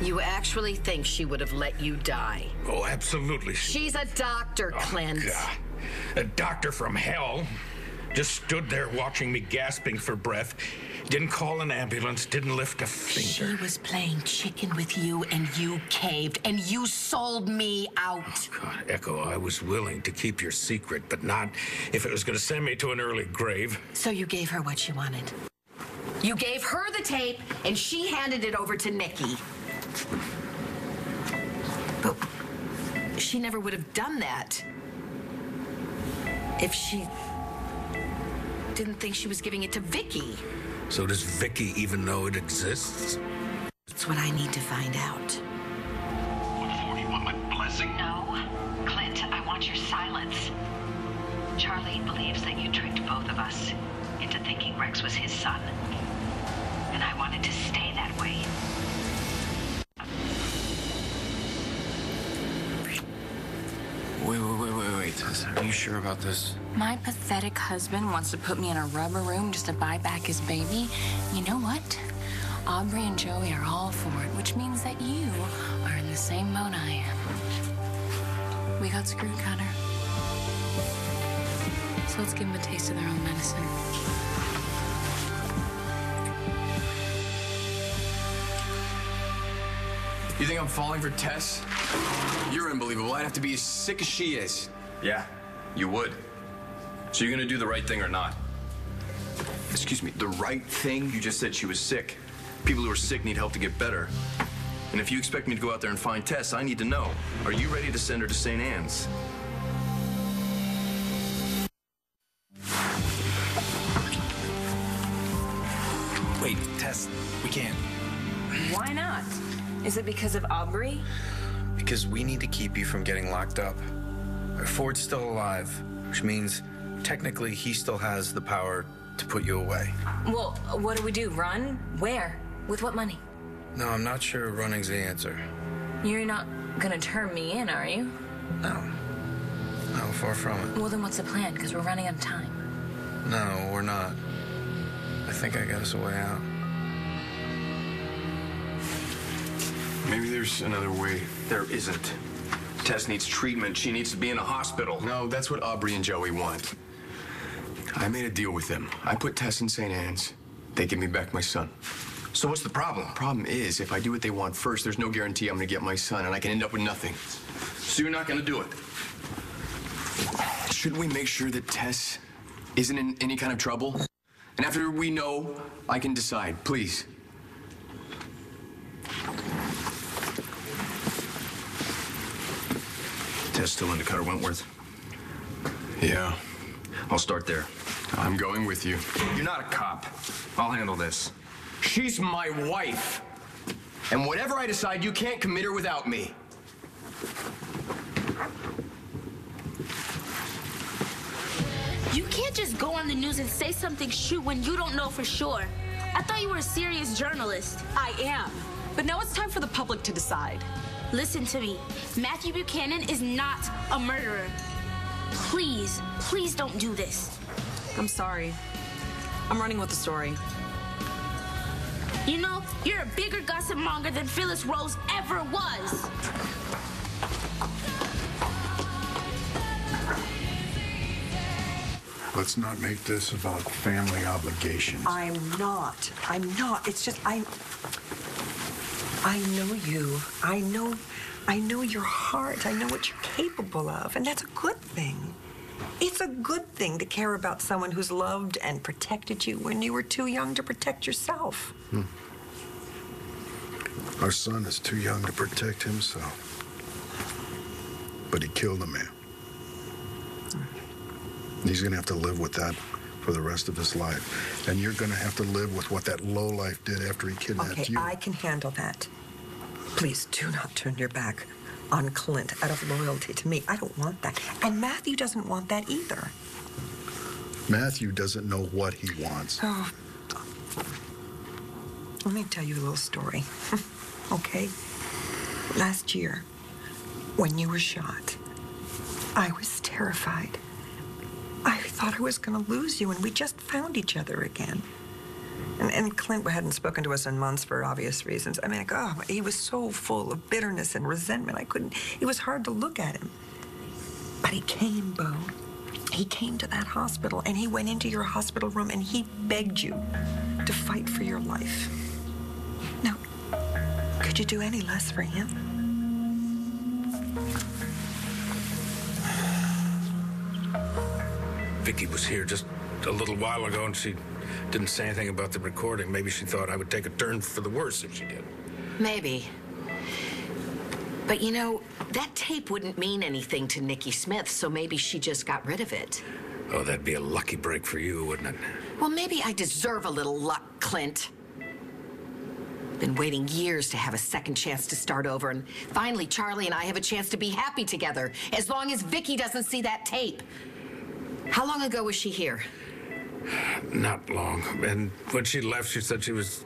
You actually think she would have let you die? Oh, absolutely. She's a doctor, Clint. God. A doctor from hell. Just stood there watching me gasping for breath. Didn't call an ambulance, didn't lift a finger. She was playing chicken with you, and you caved, and you sold me out. Oh, God, Echo, I was willing to keep your secret, but not if it was going to send me to an early grave. So you gave her what she wanted. You gave her the tape, and she handed it over to Nikki. But she never would have done that if she didn't think she was giving it to Vicky. So does Vicky even know it exists? That's what I need to find out. What for? You want my blessing? No. Clint, I want your silence. Charlie believes that you tricked both of us into thinking Rex was his son. And I wanted to stay that way. Wait. Are you sure about this? My pathetic husband wants to put me in a rubber room just to buy back his baby. You know what? Aubrey and Joey are all for it, which means that you are in the same boat I am. We got screwed, Connor. So let's give them a taste of their own medicine. You think I'm falling for Tess? You're unbelievable. I'd have to be as sick as she is. Yeah, you would. So you're gonna do the right thing or not? Excuse me, the right thing? You just said she was sick. People who are sick need help to get better. And if you expect me to go out there and find Tess, I need to know. Are you ready to send her to St. Anne's? Wait, Tess, we can't. Why not? Is it because of Aubrey? Because we need to keep you from getting locked up. Ford's still alive, which means technically he still has the power to put you away. Well, what do we do? Run? Where? With what money? No, I'm not sure running's the answer. You're not gonna turn me in, are you? No, far from it. Well, then what's the plan? Because we're running out of time. No, we're not. I think I got us a way out. Maybe there's another way. There isn't. Tess needs treatment. She needs to be in a hospital. No, that's what Aubrey and Joey want. I made a deal with them. I put Tess in St. Anne's. They give me back my son. So what's the problem? Problem is, if I do what they want first, there's no guarantee I'm gonna get my son, and I can end up with nothing. So you're not gonna do it? Shouldn't we make sure that Tess isn't in any kind of trouble? And after we know, I can decide, please. Tess still into Cutter Wentworth? Yeah, I'll start there. I'm going with you. You're not a cop. I'll handle this. She's my wife. And whatever I decide, you can't commit her without me. You can't just go on the news and say something's true when you don't know for sure. I thought you were a serious journalist. I am. But now it's time for the public to decide. Listen to me. Matthew Buchanan is not a murderer. Please, please don't do this. I'm sorry. I'm running with the story. You know, you're a bigger gossip monger than Phyllis Rose ever was. Let's not make this about family obligations. I'm not. It's just, I know you. I know your heart. I know what you're capable of, and that's a good thing. It's a good thing to care about someone who's loved and protected you when you were too young to protect yourself. Our son is too young to protect himself. But he killed a man. He's gonna have to live with that for the rest of his life. And you're gonna have to live with what that lowlife did after he kidnapped you. Okay, I can handle that. Please do not turn your back on Clint out of loyalty to me. I don't want that. And Matthew doesn't want that either. Matthew doesn't know what he wants. Oh. Let me tell you a little story, okay? Last year, when you were shot, I was terrified. I thought I was going to lose you, and we just found each other again. And Clint hadn't spoken to us in months for obvious reasons. I mean, oh, he was so full of bitterness and resentment. It was hard to look at him. But he came, Bo. He came to that hospital, and he went into your hospital room, and he begged you to fight for your life. Now, could you do any less for him? Vicky was here just a little while ago, and she didn't say anything about the recording. Maybe she thought I would take a turn for the worse if she did. Maybe. But you know, that tape wouldn't mean anything to Nikki Smith, so maybe she just got rid of it. Oh, that'd be a lucky break for you, wouldn't it? Well, maybe I deserve a little luck, Clint. Been waiting years to have a second chance to start over, and finally Charlie and I have a chance to be happy together, as long as Vicky doesn't see that tape. How long ago was she here? Not long. And when she left, she said she was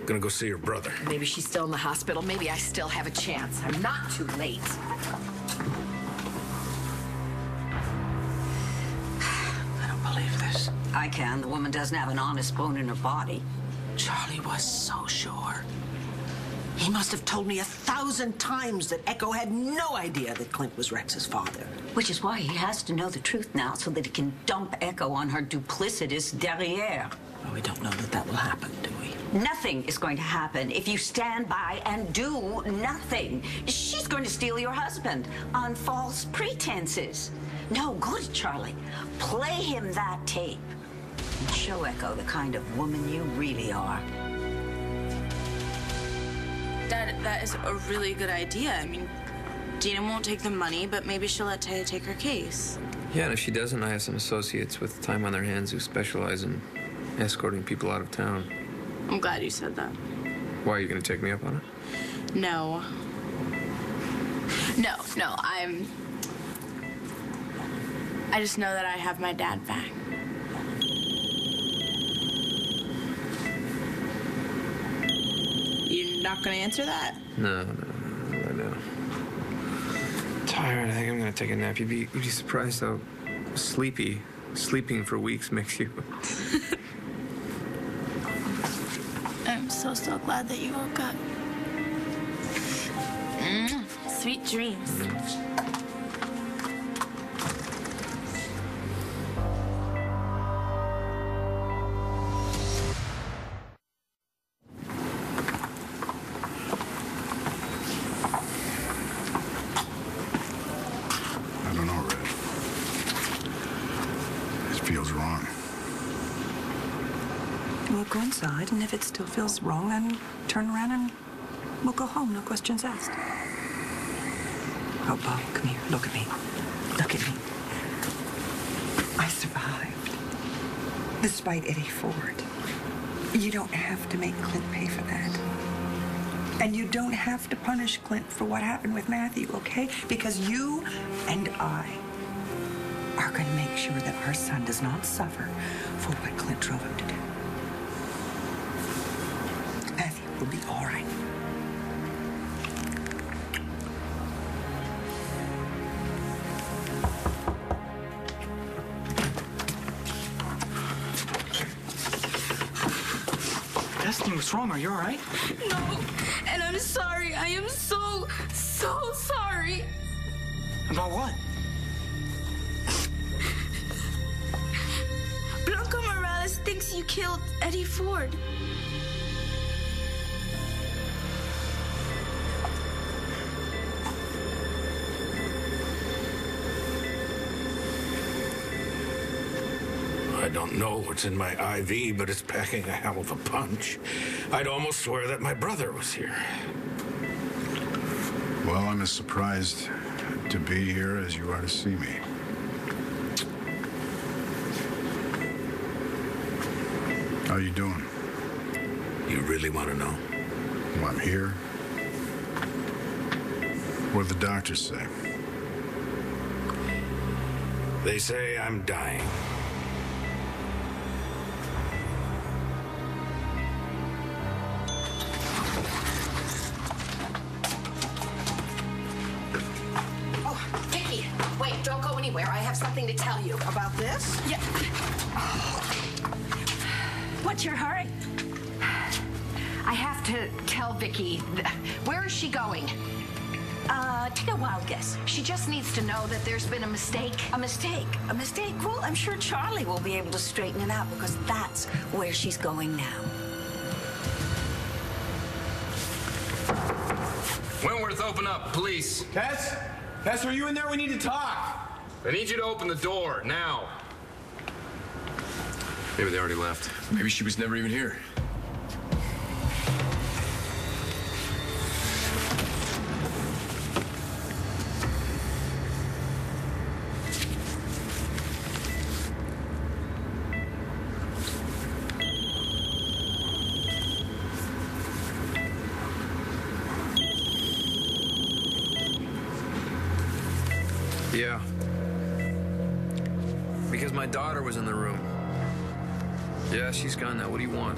gonna go see her brother. Maybe she's still in the hospital. Maybe I still have a chance. I'm not too late. I don't believe this. I can. The woman doesn't have an honest bone in her body. Charlie was so sure. He must have told me 1,000 times that Echo had no idea that Clint was Rex's father. Which is why he has to know the truth now so that he can dump Echo on her duplicitous derriere. Well, we don't know that that will happen, do we? Nothing is going to happen if you stand by and do nothing. She's going to steal your husband on false pretenses. No good, Charlie. Play him that tape and show Echo the kind of woman you really are. Dad, that is a really good idea. I mean, Dina won't take the money, but maybe she'll let Taya take her case. Yeah, and if she doesn't, I have some associates with time on their hands who specialize in escorting people out of town. I'm glad you said that. Why, are you going to take me up on it? No. No, I just know that I have my dad back. You're not gonna answer that? No, right now. Tired. I think I'm gonna take a nap. You'd be surprised how sleeping for weeks makes you. I'm so glad that you woke up. Sweet dreams. Go inside, and if it still feels wrong, then turn around and we'll go home. No questions asked. Oh, Bob, come here. Look at me. Look at me. I survived. Despite Eddie Ford. You don't have to make Clint pay for that. And you don't have to punish Clint for what happened with Matthew, okay? Because you and I are going to make sure that our son does not suffer for what Clint drove him to do. Will be all right. Destiny, what's wrong? Are you all right? No, and I'm sorry. I am so sorry. About what? Blanca Morales thinks you killed Eddie Ford. I don't know what's in my IV, but it's packing a hell of a punch. I'd almost swear that my brother was here. Well, I'm as surprised to be here as you are to see me. How you doing? You really want to know? Well, I'm here. What do the doctors say? They say I'm dying. Anywhere. I have something to tell you. About this? Yeah. What's your hurry? I have to tell Vicky. Where is she going? Take a wild guess. She just needs to know that there's been a mistake. A mistake? A mistake? Well, I'm sure Charlie will be able to straighten it out because that's where she's going now. Wentworth, open up, police. Tess? Tess, are you in there? We need to talk. I need you to open the door, now. Maybe they already left. Maybe she was never even here. Yeah. Because my daughter was in the room. Yeah, she's gone now. What do you want?